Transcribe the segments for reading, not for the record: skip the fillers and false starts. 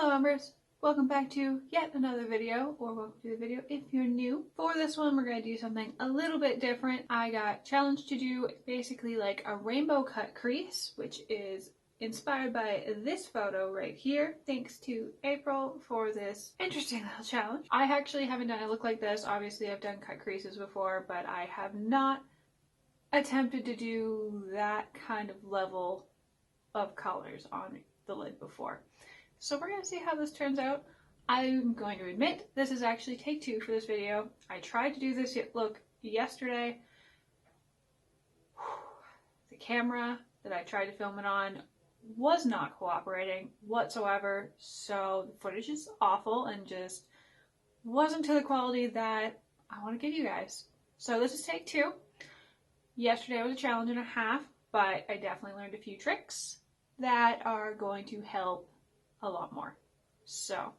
Hello Embers! Welcome back to yet another video, or welcome to the video if you're new. For this one we're going to do something a little bit different. I got challenged to do basically like a rainbow cut crease, which is inspired by this photo right here. Thanks to April for this interesting little challenge. I actually haven't done a look like this. Obviously I've done cut creases before, but I have not attempted to do that kind of level of colors on the lid before. So we're going to see how this turns out. I'm going to admit this is actually take two for this video. I tried to do this look yesterday. The camera that I tried to film it on was not cooperating whatsoever, so the footage is awful and just wasn't to the quality that I want to give you guys. So this is take two. Yesterday was a challenge and a half, but I definitely learned a few tricks that are going to help a lot more. So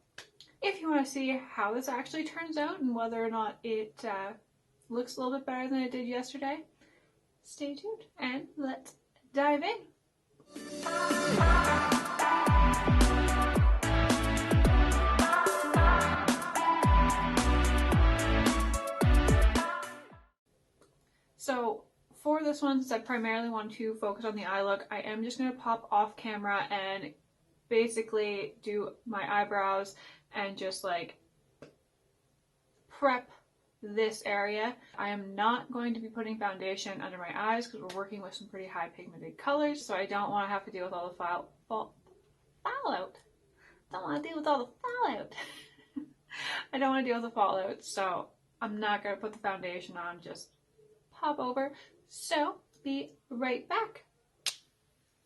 if you want to see how this actually turns out and whether or not it looks a little bit better than it did yesterday, stay tuned and let's dive in. So for this one, since I primarily want to focus on the eye look, I am just going to pop off camera and basically do my eyebrows and just like prep this area. I am not going to be putting foundation under my eyes because we're working with some pretty high pigmented colors, so I don't want to have to deal with all the fallout. Don't want to deal with all the fallout. I don't want to deal with the fallout, so I'm not going to put the foundation on, just pop over. So be right back.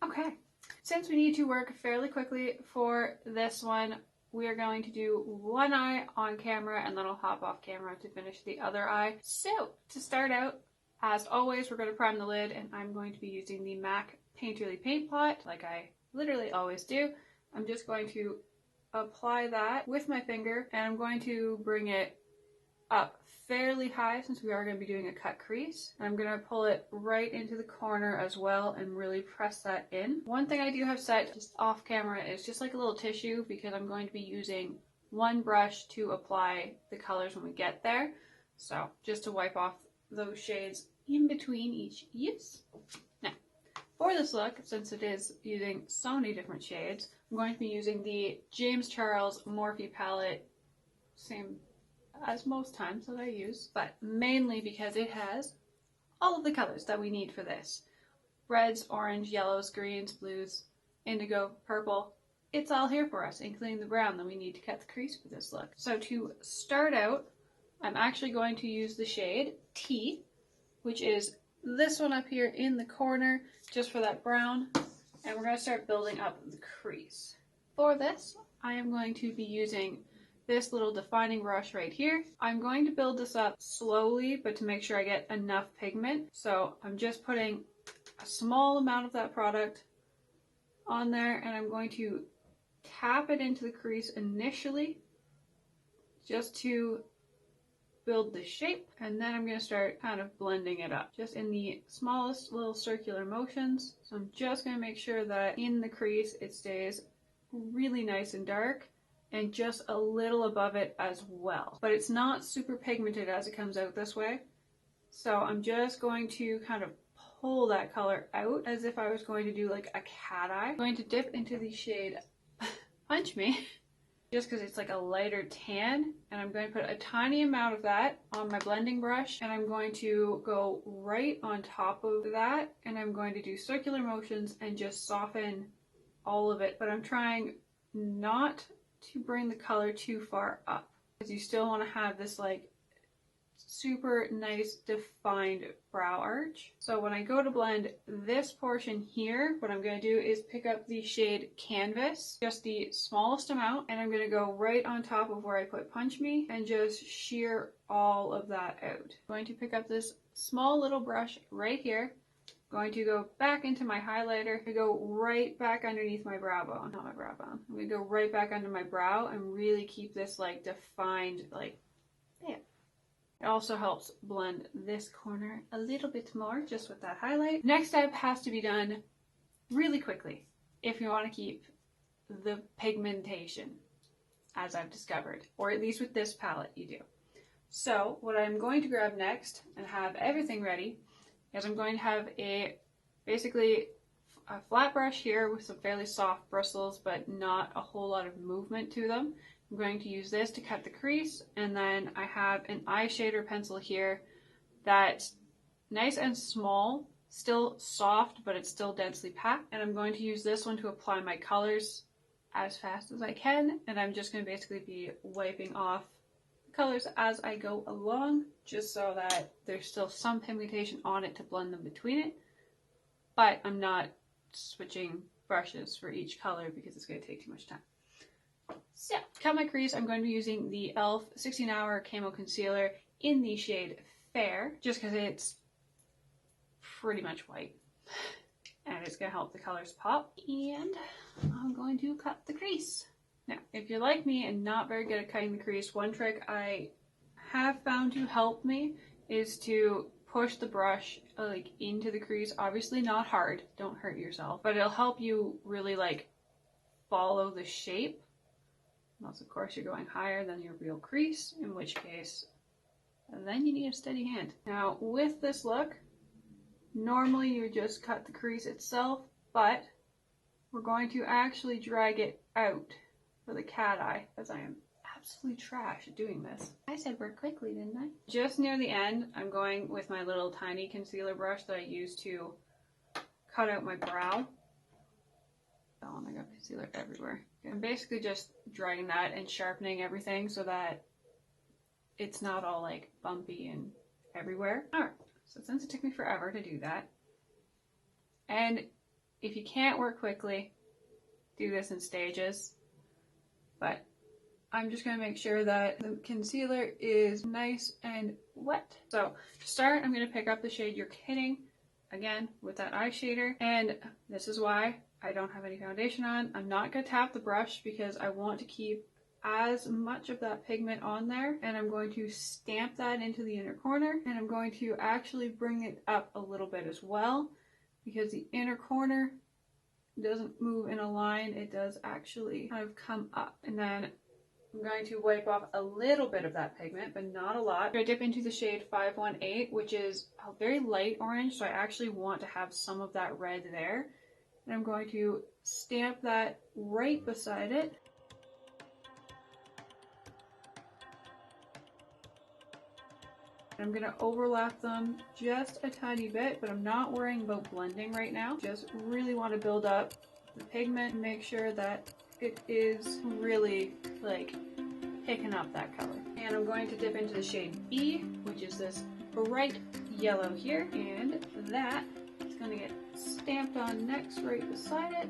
Okay. Since we need to work fairly quickly for this one, we are going to do one eye on camera and then I'll hop off camera to finish the other eye. So to start out, as always, we're going to prime the lid and I'm going to be using the MAC Painterly Paint Pot like I literally always do. I'm just going to apply that with my finger and I'm going to bring it up fairly high since we are going to be doing a cut crease. I'm going to pull it right into the corner as well and really press that in. One thing I do have set just off camera is just like a little tissue because I'm going to be using one brush to apply the colors when we get there. So just to wipe off those shades in between each use. Now for this look, since it is using so many different shades, I'm going to be using the James Charles Morphe palette, same as most times that I use, but mainly because it has all of the colors that we need for this. Reds, orange, yellows, greens, blues, indigo, purple. It's all here for us, including the brown that we need to cut the crease for this look. So to start out, I'm actually going to use the shade T, which is this one up here in the corner, just for that brown, and we're going to start building up the crease. For this, I am going to be using this little defining brush right here. I'm going to build this up slowly, but to make sure I get enough pigment. So I'm just putting a small amount of that product on there and I'm going to tap it into the crease initially just to build the shape, and then I'm going to start kind of blending it up just in the smallest little circular motions. So I'm just going to make sure that in the crease it stays really nice and dark and just a little above it as well. But it's not super pigmented as it comes out this way. So I'm just going to kind of pull that color out as if I was going to do like a cat eye. I'm going to dip into the shade Punch Me, just because it's like a lighter tan, and I'm going to put a tiny amount of that on my blending brush, and I'm going to go right on top of that, and I'm going to do circular motions and just soften all of it. But I'm trying not to bring the color too far up because you still want to have this like super nice defined brow arch. So when I go to blend this portion here, what I'm going to do is pick up the shade Canvas, just the smallest amount, and I'm going to go right on top of where I put Punch Me and just sheer all of that out. I'm going to pick up this small little brush right here, going to go back into my highlighter to go right back underneath my brow bone. Not my brow bone. I'm going to go right back under my brow and really keep this like defined, like, yeah. It also helps blend this corner a little bit more just with that highlight. Next step has to be done really quickly if you want to keep the pigmentation. as I've discovered, or at least with this palette you do. So what I'm going to grab next and have everything ready is I'm going to have basically a flat brush here with some fairly soft bristles, but not a whole lot of movement to them. I'm going to use this to cut the crease, and then I have an eye shader pencil here that's nice and small, still soft, but it's still densely packed. And I'm going to use this one to apply my colors as fast as I can, and I'm just going to basically be wiping off colors as I go along, just so that there's still some pigmentation on it to blend them between it, but I'm not switching brushes for each color because it's going to take too much time. So, to cut my crease, I'm going to be using the e.l.f. 16 Hour Camo Concealer in the shade Fair, just because it's pretty much white, and it's going to help the colors pop, and I'm going to cut the crease. Now, if you're like me and not very good at cutting the crease, one trick I have found to help me is to push the brush like into the crease. Obviously not hard, don't hurt yourself, but it'll help you really like follow the shape. Unless of course you're going higher than your real crease, in which case then you need a steady hand. Now with this look, normally you would just cut the crease itself, but we're going to actually drag it out for the cat eye, as I am absolutely trash at doing this. I said work quickly, didn't I? Just near the end, I'm going with my little tiny concealer brush that I use to cut out my brow. Oh, I got concealer everywhere. I'm basically just dragging that and sharpening everything so that it's not all like bumpy and everywhere. Alright, so since it took me forever to do that, and if you can't work quickly, do this in stages, but I'm just going to make sure that the concealer is nice and wet. So to start, I'm going to pick up the shade You're Kidding, again with that eye shader, and this is why I don't have any foundation on. I'm not going to tap the brush because I want to keep as much of that pigment on there, and I'm going to stamp that into the inner corner, and I'm going to actually bring it up a little bit as well, because the inner corner doesn't move in a line, it does actually kind of come up. And then I'm going to wipe off a little bit of that pigment, but not a lot. I'm going to dip into the shade 518, which is a very light orange, so I actually want to have some of that red there. And I'm going to stamp that right beside it. I'm going to overlap them just a tiny bit, but I'm not worrying about blending right now. Just really want to build up the pigment and make sure that it is really like picking up that color. And I'm going to dip into the shade B, which is this bright yellow here, and that is going to get stamped on next right beside it.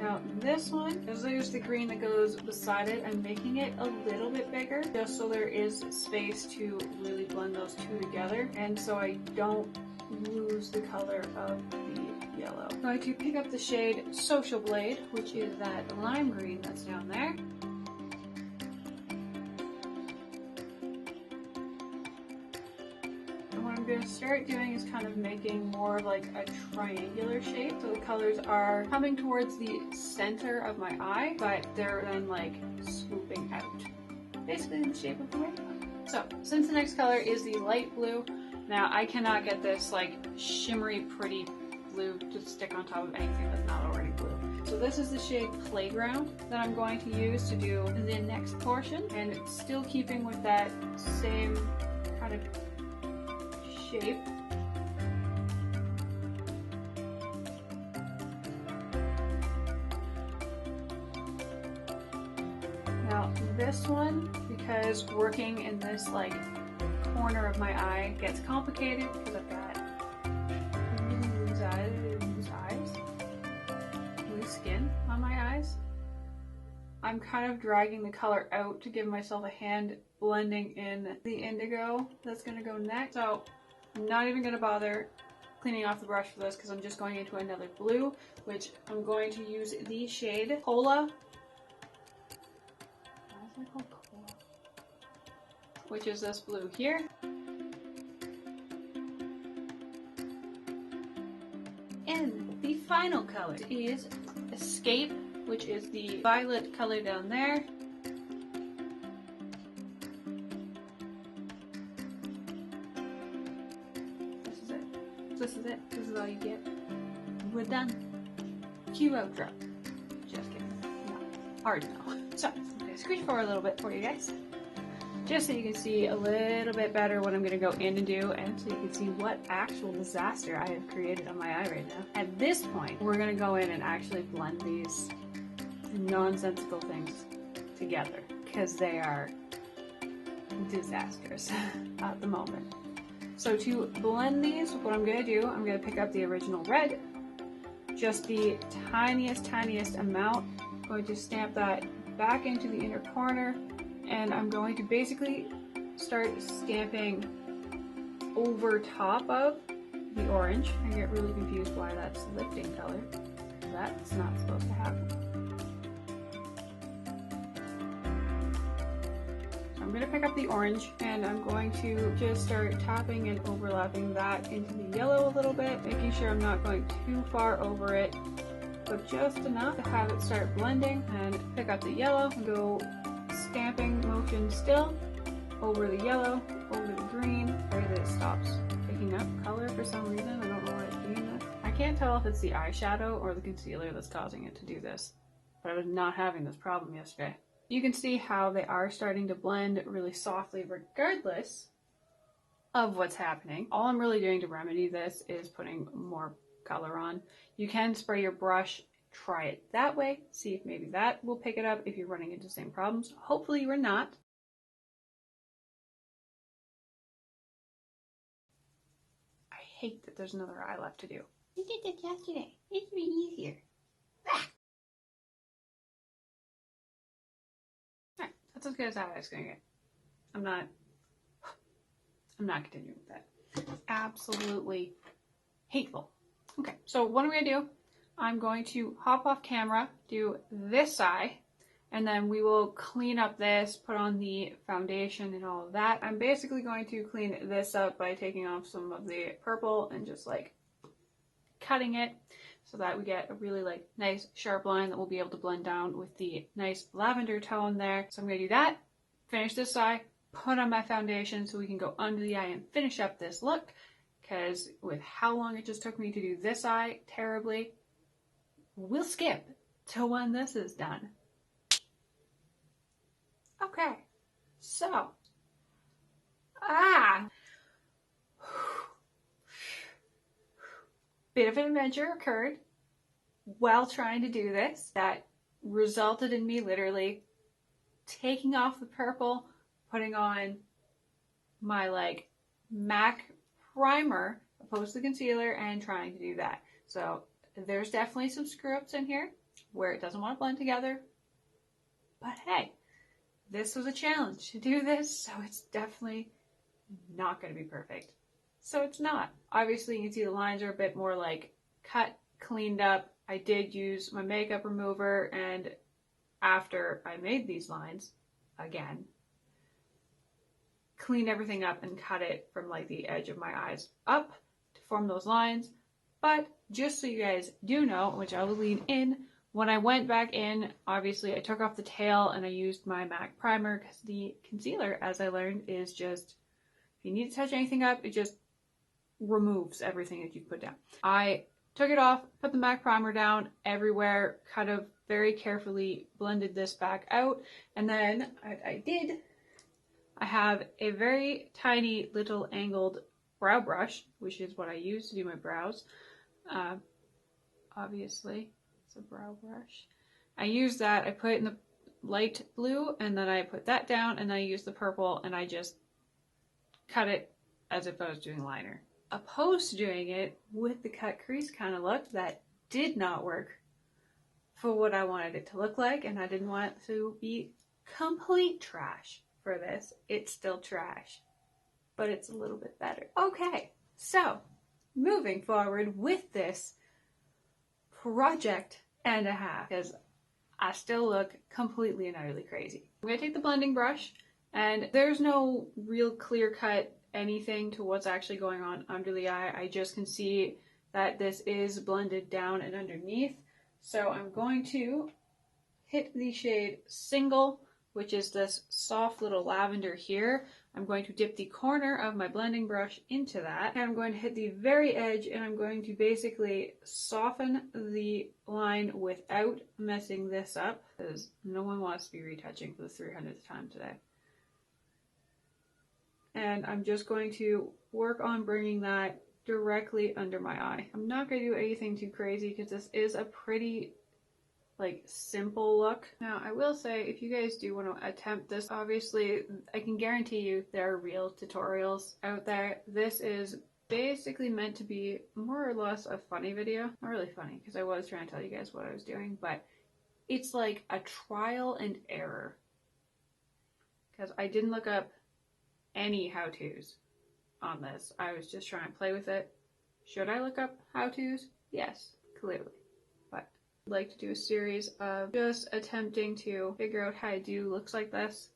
Now this one, because there's the green that goes beside it, I'm making it a little bit bigger just so there is space to really blend those two together, and so I don't lose the color of the yellow. I'm going to pick up the shade Social Blade, which is that lime green that's down there. I'm going to start doing is kind of making more of like a triangular shape, so the colors are coming towards the center of my eye, but they're then like swooping out, basically in the shape of the rainbow. So since the next color is the light blue, now I cannot get this like shimmery pretty blue to stick on top of anything that's not already blue. So this is the shade Playground that I'm going to use to do the next portion, and still keeping with that same kind of shape. Now this one, because working in this like corner of my eye gets complicated because I've got loose skin on my eyes, I'm kind of dragging the color out to give myself a hand blending in the indigo that's going to go next. So I'm not even going to bother cleaning off the brush for this because I'm just going into another blue, which I'm going to use the shade Cola. Why is it called Cola? Which is this blue here. And the final color is Escape, which is the violet color down there. This is it. This is it. This is all you get. We're done. Cue outro. Just kidding. No. Hard no. So, I'm going to scooch forward a little bit for you guys, just so you can see a little bit better what I'm going to go in and do, and so you can see what actual disaster I have created on my eye right now. At this point, we're going to go in and actually blend these nonsensical things together, because they are disastrous at the moment. So to blend these, what I'm going to do, I'm going to pick up the original red, just the tiniest amount. I'm going to stamp that back into the inner corner, and I'm going to basically start stamping over top of the orange. I get really confused why that's lifting color. That's not supposed to happen. So I'm going to pick up the orange, and I'm going to just start tapping and overlapping that into the yellow a little bit, making sure I'm not going too far over it, but just enough to have it start blending. And pick up the yellow and go stamping motion still over the yellow, over the green. Sorry that it stops picking up color for some reason. I don't know why it's doing this. I can't tell if it's the eyeshadow or the concealer that's causing it to do this, but I was not having this problem yesterday. You can see how they are starting to blend really softly regardless of what's happening. All I'm really doing to remedy this is putting more color on. You can spray your brush, try it that way, see if maybe that will pick it up if you're running into the same problems. Hopefully you're not. I hate that there's another eye left to do. I did this yesterday. It's be easier. Alright, that's as good as that eye's gonna get. I'm not continuing with that. Absolutely hateful. Okay, so what I'm gonna do, I'm going to hop off camera, do this eye, and then we will clean up this, put on the foundation and all of that. I'm basically going to clean this up by taking off some of the purple and just like cutting it so that we get a really like nice sharp line that we'll be able to blend down with the nice lavender tone there. So I'm gonna do that, finish this eye, put on my foundation so we can go under the eye and finish up this look, because with how long it just took me to do this eye terribly, we'll skip to when this is done. Okay, so, bit of an adventure occurred while trying to do this that resulted in me literally taking off the purple, putting on my like MAC primer opposed to the concealer, and trying to do that. So there's definitely some screw ups in here where it doesn't want to blend together, but hey, this was a challenge to do this, so it's definitely not going to be perfect. So it's not. Obviously you can see the lines are a bit more like cut, cleaned up. I did use my makeup remover, and after I made these lines, again, clean everything up and cut it from like the edge of my eyes up to form those lines. But just so you guys do know, which I will lean in, when I went back in, obviously I took off the tail and I used my MAC primer, because the concealer, as I learned, is just, if you need to touch anything up, it just removes everything that you put down. I took it off, put the MAC primer down everywhere, kind of very carefully blended this back out, and then I have a very tiny little angled brow brush, which is what I use to do my brows. Obviously, it's a brow brush. I use that, I put it in the light blue, and then I put that down, and I use the purple, and I just cut it as if I was doing liner. Opposed to doing it with the cut crease kind of look, that did not work for what I wanted it to look like, and I didn't want it to be complete trash for this. It's still trash, but it's a little bit better. Okay, so moving forward with this project and a half, because I still look completely and utterly crazy. I'm going to take the blending brush, and there's no real clear cut anything to what's actually going on under the eye. I just can see that this is blended down and underneath. So I'm going to hit the shade Single, which is this soft little lavender here. I'm going to dip the corner of my blending brush into that, and I'm going to hit the very edge, and I'm going to basically soften the line without messing this up, because no one wants to be retouching for the 300th time today. And I'm just going to work on bringing that directly under my eye. I'm not going to do anything too crazy because this is a pretty simple look. Now I will say, if you guys do want to attempt this, obviously I can guarantee you there are real tutorials out there. This is basically meant to be more or less a funny video. Not really funny because I was trying to tell you guys what I was doing, but it's like a trial and error because I didn't look up any how-tos on this. I was just trying to play with it. Should I look up how-tos? Yes, clearly. But I'd like to do a series of just attempting to figure out how to do looks like this.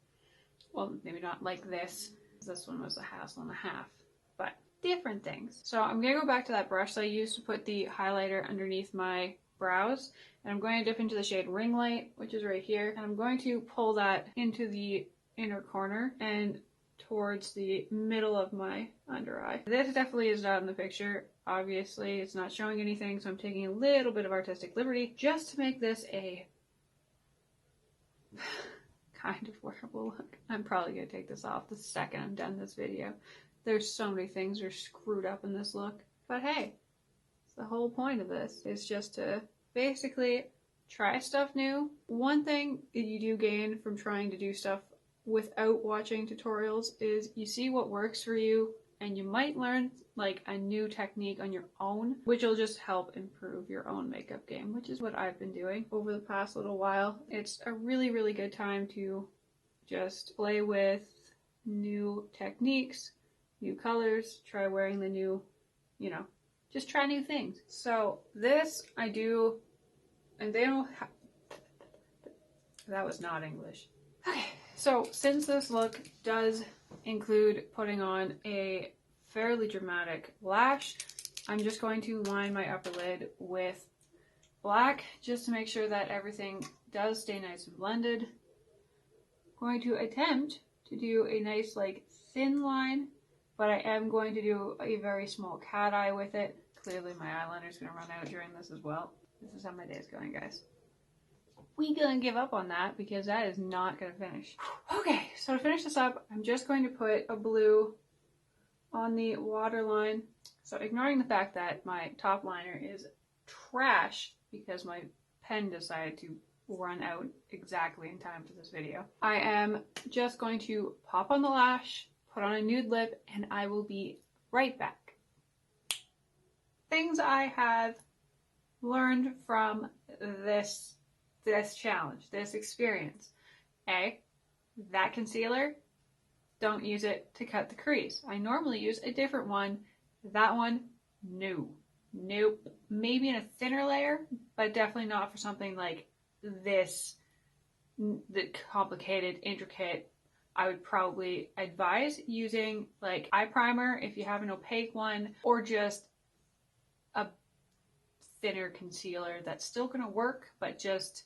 Well, maybe not like this. This one was a hassle and a half, but different things. So I'm going to go back to that brush that I used to put the highlighter underneath my brows, and I'm going to dip into the shade Ring Light, which is right here, and I'm going to pull that into the inner corner and towards the middle of my under eye. This definitely is not in the picture. Obviously, it's not showing anything, so I'm taking a little bit of artistic liberty just to make this a kind of wearable look. I'm probably going to take this off the second I'm done this video. There's so many things that are screwed up in this look. But hey, the whole point of this is just to basically try stuff new. One thing that you do gain from trying to do stuff without watching tutorials is you see what works for you, and you might learn a new technique on your own, which will just help improve your own makeup game, which is what I've been doing over the past little while. It's a really, really good time to just play with new techniques, new colors, try wearing the new, just try new things. So this I do, and they don't that was not English. Okay. So since this look does include putting on a fairly dramatic lash, I'm just going to line my upper lid with black just to make sure that everything does stay nice and blended. I'm going to attempt to do a nice thin line, but I am going to do a very small cat eye with it. Clearly my eyeliner is going to run out during this as well. This is how my day is going, guys. We gonna give up on that because that is not gonna finish. Okay, so to finish this up, I'm just going to put a blue on the waterline. So ignoring the fact that my top liner is trash because my pen decided to run out exactly in time for this video, I am just going to pop on the lash, put on a nude lip, and I will be right back. Things I have learned from this challenge, this experience. A, that concealer, don't use it to cut the crease. I normally use a different one. That one, no. Nope. Maybe in a thinner layer, but definitely not for something like this, the complicated, intricate. I would probably advise using eye primer if you have an opaque one, or just a thinner concealer that's still gonna work, but just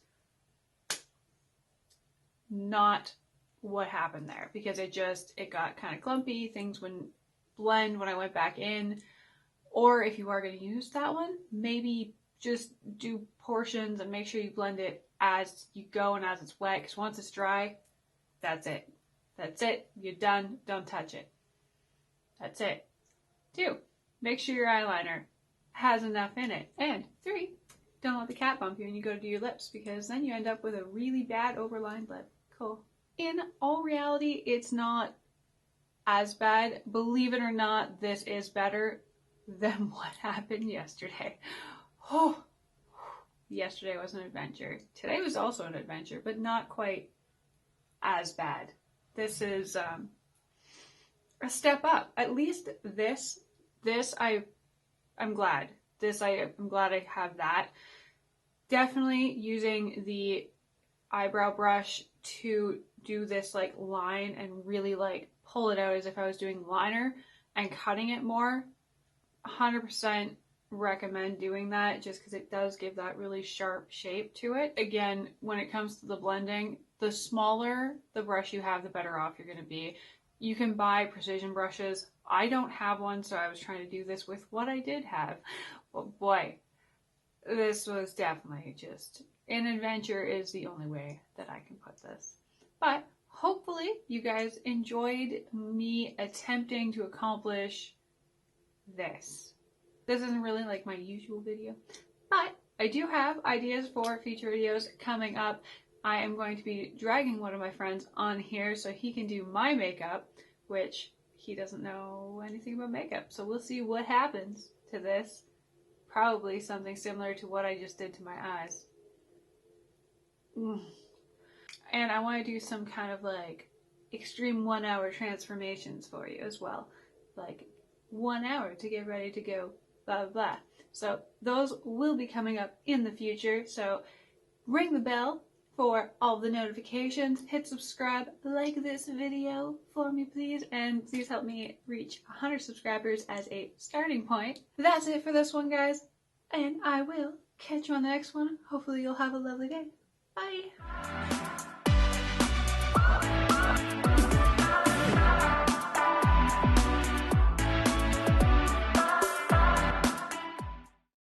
not what happened there, because it got kind of clumpy. Things wouldn't blend when I went back in. Or if you are going to use that one, maybe just do portions and make sure you blend it as you go and as it's wet, because once it's dry, that's it. That's it. You're done. Don't touch it. That's it. 2, make sure your eyeliner has enough in it. And 3, don't let the cat bump you when you go to do your lips, because then you end up with a really bad overlined lip. Cool. In all reality, it's not as bad. Believe it or not, this is better than what happened yesterday. Oh, yesterday was an adventure. Today was also an adventure, but not quite as bad. This is a step up. At least I'm glad. I'm glad I have that. Definitely using the eyebrow brush to do this line and really pull it out as if I was doing liner and cutting it more. 100% recommend doing that just because it does give that really sharp shape to it. Again, when it comes to the blending, the smaller the brush you have, the better off you're going to be. You can buy precision brushes. I don't have one, so I was trying to do this with what I did have. But boy, this was definitely just an adventure is the only way that I can put this. But hopefully you guys enjoyed me attempting to accomplish this. This isn't really like my usual video, but I do have ideas for future videos coming up. I am going to be dragging one of my friends on here so he can do my makeup, which he doesn't know anything about makeup. So we'll see what happens to this. Probably something similar to what I just did to my eyes. And I want to do some kind of like extreme 1 hour transformations for you as well. Like 1 hour to get ready to go, blah, blah, blah. So those will be coming up in the future. So ring the bell for all the notifications. Hit subscribe, like this video for me, please. And please help me reach 100 subscribers as a starting point. That's it for this one, guys. And I will catch you on the next one. Hopefully you'll have a lovely day. Bye.